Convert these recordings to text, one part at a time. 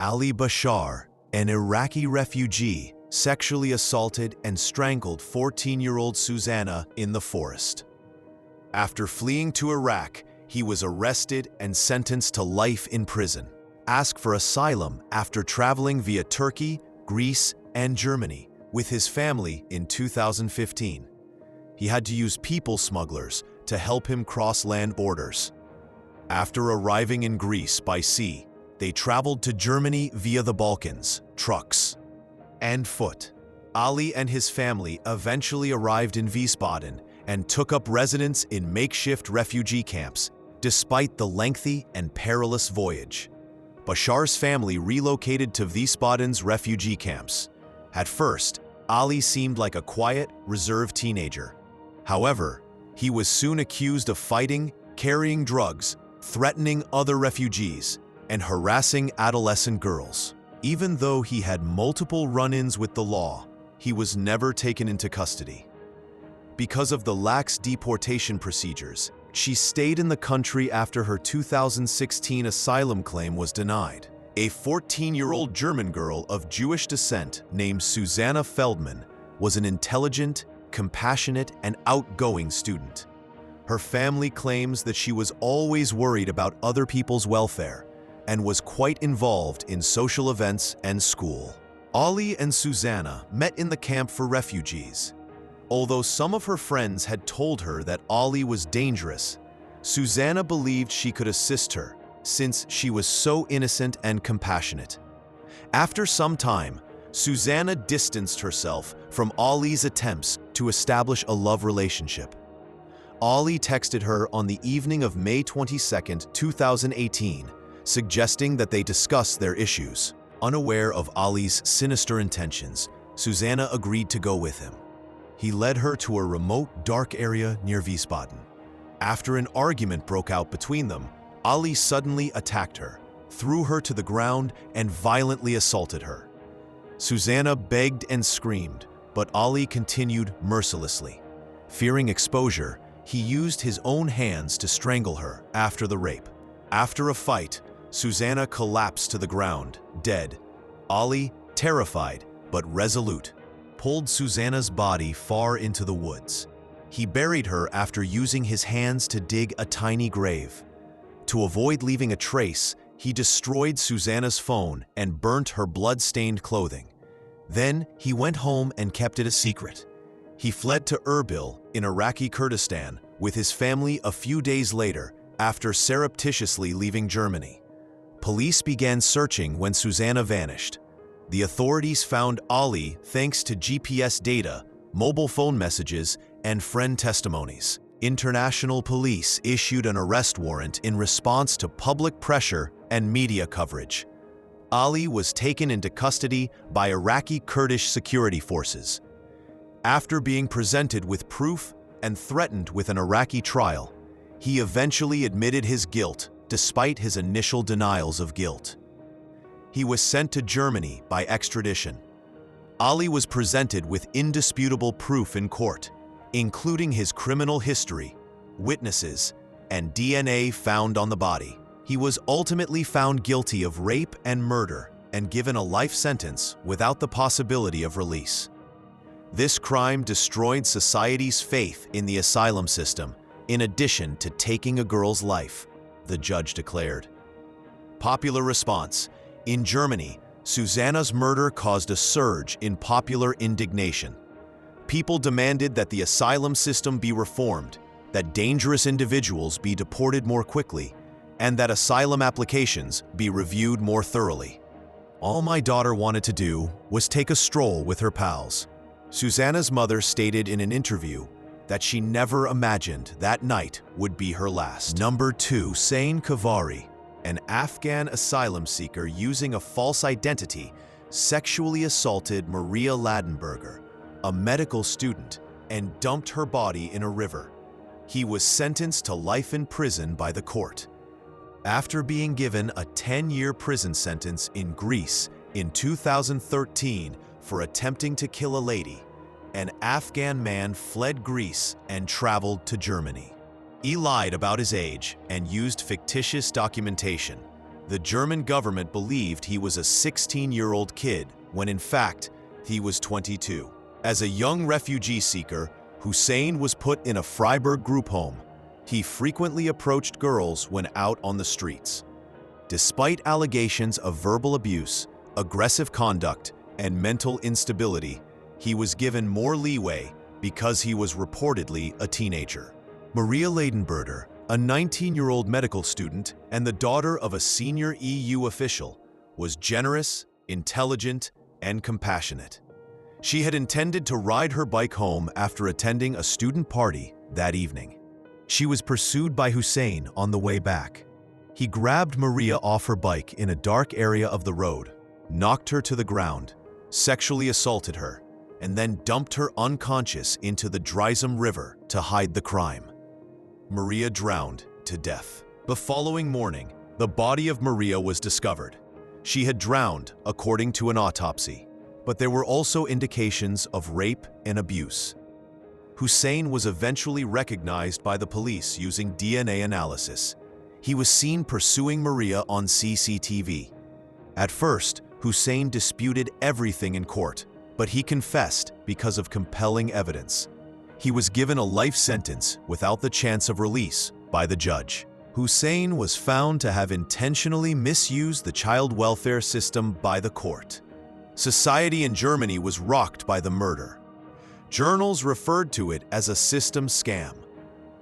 Ali Bashar, an Iraqi refugee, sexually assaulted and strangled 14-year-old Susanna in the forest. After fleeing to Iraq, he was arrested and sentenced to life in prison. Asked for asylum after traveling via Turkey, Greece, and Germany with his family in 2015. He had to use people smugglers to help him cross land borders. After arriving in Greece by sea, they traveled to Germany via the Balkans, trucks, and foot. Ali and his family eventually arrived in Wiesbaden and took up residence in makeshift refugee camps, despite the lengthy and perilous voyage. Bashar's family relocated to Wiesbaden's refugee camps. At first, Ali seemed like a quiet, reserved teenager. However, he was soon accused of fighting, carrying drugs, threatening other refugees, and harassing adolescent girls. Even though he had multiple run-ins with the law, he was never taken into custody. Because of the lax deportation procedures, she stayed in the country after her 2016 asylum claim was denied. A 14-year-old German girl of Jewish descent named Susanna Feldman was an intelligent, compassionate, and outgoing student. Her family claims that she was always worried about other people's welfare and was quite involved in social events and school. Ali and Susanna met in the camp for refugees. Although some of her friends had told her that Ali was dangerous, Susanna believed she could assist her since she was so innocent and compassionate. After some time, Susanna distanced herself from Ali's attempts to establish a love relationship. Ali texted her on the evening of May 22, 2018, suggesting that they discuss their issues. Unaware of Ali's sinister intentions, Susanna agreed to go with him. He led her to a remote, dark area near Wiesbaden. After an argument broke out between them, Ali suddenly attacked her, threw her to the ground, and violently assaulted her. Susanna begged and screamed, but Ali continued mercilessly. Fearing exposure, he used his own hands to strangle her after the rape. After a fight, Susanna collapsed to the ground, dead. Ali, terrified but resolute, pulled Susanna's body far into the woods. He buried her after using his hands to dig a tiny grave. To avoid leaving a trace, he destroyed Susanna's phone and burnt her blood-stained clothing. Then he went home and kept it a secret. He fled to Erbil in Iraqi Kurdistan with his family a few days later after surreptitiously leaving Germany. Police began searching when Susanna vanished. The authorities found Ali thanks to GPS data, mobile phone messages, and friend testimonies. International police issued an arrest warrant in response to public pressure and media coverage. Ali was taken into custody by Iraqi Kurdish security forces. After being presented with proof and threatened with an Iraqi trial, he eventually admitted his guilt despite his initial denials of guilt. He was sent to Germany by extradition. Ali was presented with indisputable proof in court, including his criminal history, witnesses, and DNA found on the body. He was ultimately found guilty of rape and murder and given a life sentence without the possibility of release. This crime destroyed society's faith in the asylum system, in addition to taking a girl's life, the judge declared. Popular response. In Germany, Susanna's murder caused a surge in popular indignation. People demanded that the asylum system be reformed, that dangerous individuals be deported more quickly, and that asylum applications be reviewed more thoroughly. All my daughter wanted to do was take a stroll with her pals. Susanna's mother stated in an interview that she never imagined that night would be her last. Number 2. Hussein Khavari, an Afghan asylum seeker using a false identity, sexually assaulted Maria Ladenberger, a medical student, and dumped her body in a river. He was sentenced to life in prison by the court. After being given a 10-year prison sentence in Greece in 2013 for attempting to kill a lady, an Afghan man fled Greece and traveled to Germany. He lied about his age and used fictitious documentation. The German government believed he was a 16-year-old kid, when in fact, he was 22. As a young refugee seeker, Hussein was put in a Freiburg group home. He frequently approached girls when out on the streets. Despite allegations of verbal abuse, aggressive conduct, and mental instability, he was given more leeway because he was reportedly a teenager. Maria Leidenberger, a 19-year-old medical student and the daughter of a senior EU official, was generous, intelligent, and compassionate. She had intended to ride her bike home after attending a student party that evening. She was pursued by Hussein on the way back. He grabbed Maria off her bike in a dark area of the road, knocked her to the ground, sexually assaulted her, and then dumped her unconscious into the Dreisam River to hide the crime. Maria drowned to death. The following morning, the body of Maria was discovered. She had drowned, according to an autopsy, but there were also indications of rape and abuse. Hussein was eventually recognized by the police using DNA analysis. He was seen pursuing Maria on CCTV. At first, Hussein disputed everything in court, but he confessed because of compelling evidence. He was given a life sentence without the chance of release by the judge. Hussein was found to have intentionally misused the child welfare system by the court. Society in Germany was rocked by the murder. Journals referred to it as a system scam.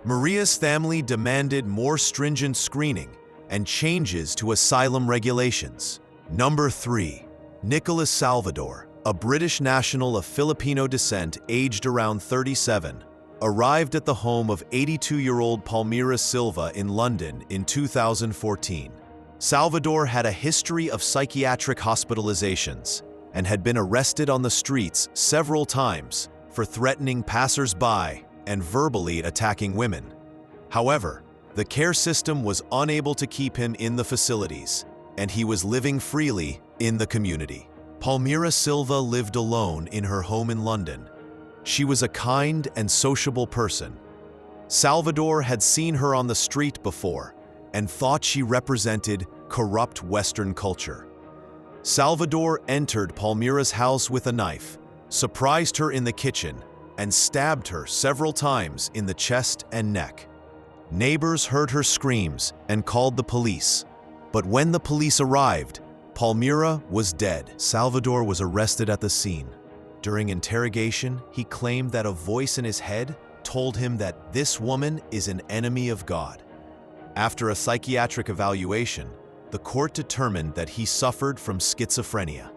Maria's family demanded more stringent screening and changes to asylum regulations. Number 3. Nicholas Salvador, a British national of Filipino descent aged around 37, arrived at the home of 82-year-old Palmira Silva in London in 2014. Salvador had a history of psychiatric hospitalizations and had been arrested on the streets several times for threatening passers-by and verbally attacking women. However, the care system was unable to keep him in the facilities, and he was living freely in the community. Palmira Silva lived alone in her home in London. She was a kind and sociable person. Salvador had seen her on the street before and thought she represented corrupt Western culture. Salvador entered Palmira's house with a knife, surprised her in the kitchen, and stabbed her several times in the chest and neck. Neighbors heard her screams and called the police, but when the police arrived, Palmira was dead. Salvador was arrested at the scene. During interrogation, he claimed that a voice in his head told him that this woman is an enemy of God. After a psychiatric evaluation, the court determined that he suffered from schizophrenia.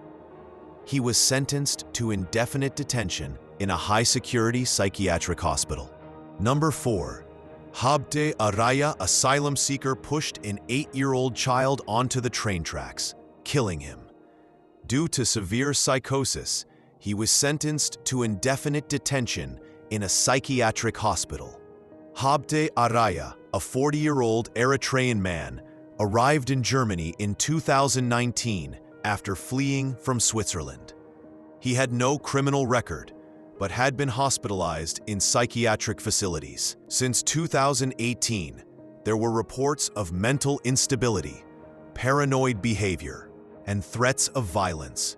He was sentenced to indefinite detention in a high-security psychiatric hospital. Number 4. Habte, Araya, asylum seeker pushed an 8-year-old child onto the train tracks, killing him. Due to severe psychosis, he was sentenced to indefinite detention in a psychiatric hospital. Habte Araya, a 40-year-old Eritrean man, arrived in Germany in 2019 after fleeing from Switzerland. He had no criminal record, but had been hospitalized in psychiatric facilities. Since 2018, there were reports of mental instability, paranoid behavior, and threats of violence.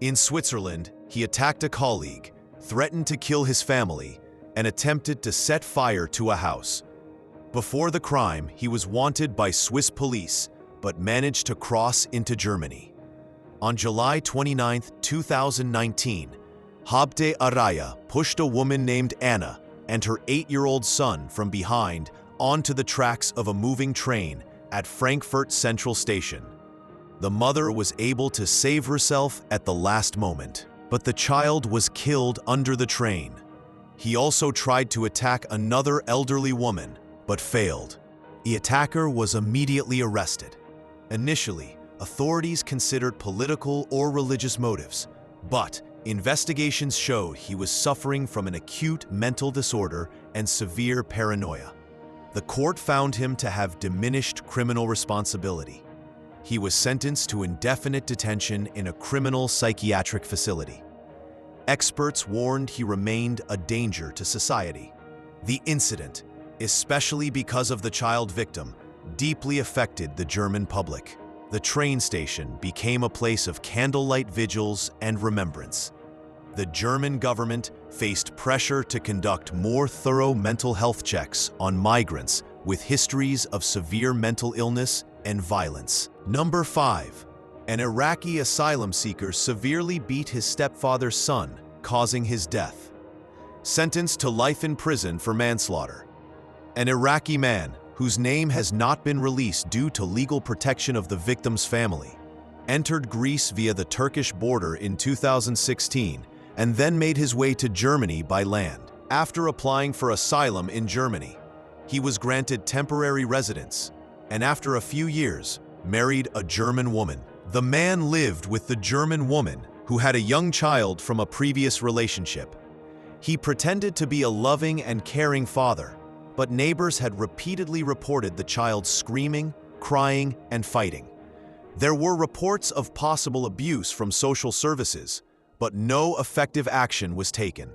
In Switzerland, he attacked a colleague, threatened to kill his family, and attempted to set fire to a house. Before the crime, he was wanted by Swiss police, but managed to cross into Germany. On July 29, 2019, Habte Araya pushed a woman named Anna and her 8-year-old son from behind onto the tracks of a moving train at Frankfurt Central Station. The mother was able to save herself at the last moment, but the child was killed under the train. He also tried to attack another elderly woman, but failed. The attacker was immediately arrested. Initially, authorities considered political or religious motives, but investigations showed he was suffering from an acute mental disorder and severe paranoia. The court found him to have diminished criminal responsibility. He was sentenced to indefinite detention in a criminal psychiatric facility. Experts warned he remained a danger to society. The incident, especially because of the child victim, deeply affected the German public. The train station became a place of candlelight vigils and remembrance. The German government faced pressure to conduct more thorough mental health checks on migrants with histories of severe mental illness and violence. Number 5. An Iraqi asylum seeker severely beat his stepfather's son, causing his death. Sentenced to life in prison for manslaughter. An Iraqi man, whose name has not been released due to legal protection of the victim's family, entered Greece via the Turkish border in 2016 and then made his way to Germany by land. After applying for asylum in Germany, he was granted temporary residence and after a few years, married a German woman. The man lived with the German woman who had a young child from a previous relationship. He pretended to be a loving and caring father, but neighbors had repeatedly reported the child screaming, crying, and fighting. There were reports of possible abuse from social services, but no effective action was taken.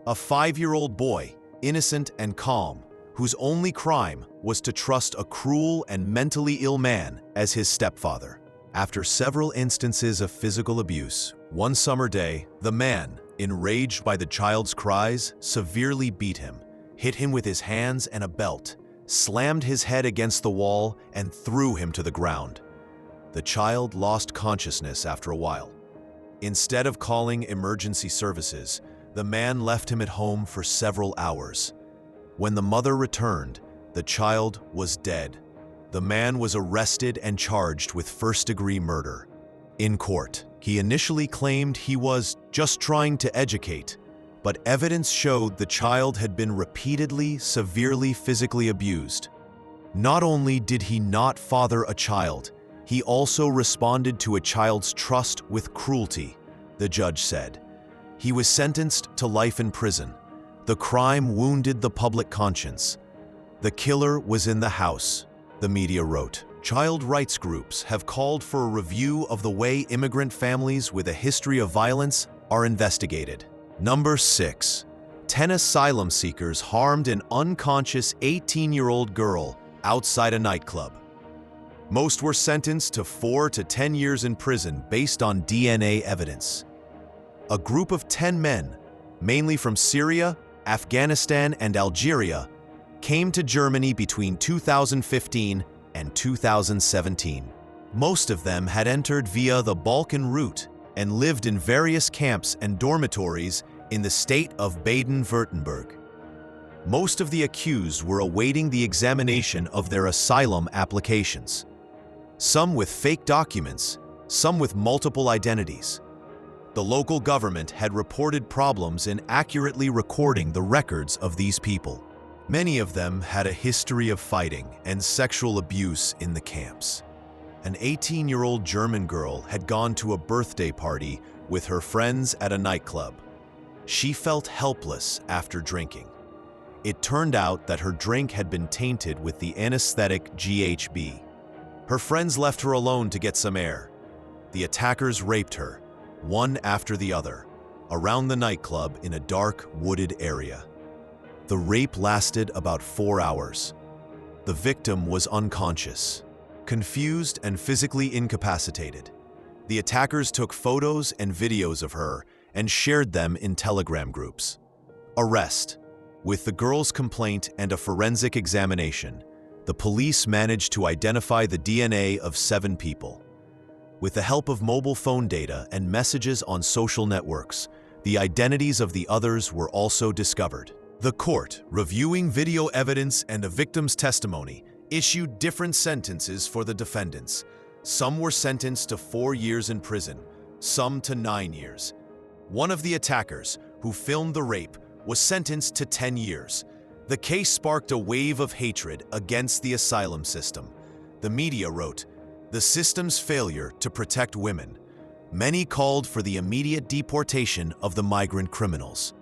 A 5-year-old boy, innocent and calm, whose only crime was to trust a cruel and mentally ill man as his stepfather. After several instances of physical abuse, one summer day, the man, enraged by the child's cries, severely beat him, hit him with his hands and a belt, slammed his head against the wall, and threw him to the ground. The child lost consciousness after a while. Instead of calling emergency services, the man left him at home for several hours. When the mother returned, the child was dead. The man was arrested and charged with first-degree murder. In court, he initially claimed he was just trying to educate, but evidence showed the child had been repeatedly, severely physically abused. Not only did he not father a child, he also responded to a child's trust with cruelty, the judge said. He was sentenced to life in prison. The crime wounded the public conscience. The killer was in the house, the media wrote. Child rights groups have called for a review of the way immigrant families with a history of violence are investigated. Number 6. 10 asylum seekers harmed an unconscious 18-year-old girl outside a nightclub. Most were sentenced to 4 to 10 years in prison based on DNA evidence. A group of 10 men, mainly from Syria, Afghanistan, and Algeria, came to Germany between 2015 and 2017. Most of them had entered via the Balkan route and lived in various camps and dormitories in the state of Baden-Württemberg. Most of the accused were awaiting the examination of their asylum applications. Some with fake documents, some with multiple identities. The local government had reported problems in accurately recording the records of these people. Many of them had a history of fighting and sexual abuse in the camps. An 18-year-old German girl had gone to a birthday party with her friends at a nightclub. She felt helpless after drinking. It turned out that her drink had been tainted with the anesthetic GHB. Her friends left her alone to get some air. The attackers raped her, one after the other, around the nightclub in a dark, wooded area. The rape lasted about 4 hours. The victim was unconscious, confused and physically incapacitated. The attackers took photos and videos of her and shared them in Telegram groups. Arrest. With the girl's complaint and a forensic examination, the police managed to identify the DNA of 7 people. With the help of mobile phone data and messages on social networks, the identities of the others were also discovered. The court, reviewing video evidence and a victim's testimony, issued different sentences for the defendants. Some were sentenced to 4 years in prison, some to 9 years. One of the attackers, who filmed the rape, was sentenced to 10 years. The case sparked a wave of hatred against the asylum system. The media wrote, "The system's failure to protect women." Many called for the immediate deportation of the migrant criminals.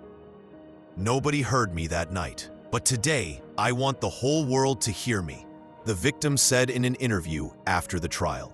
"Nobody heard me that night, but today I want the whole world to hear me," the victim said in an interview after the trial.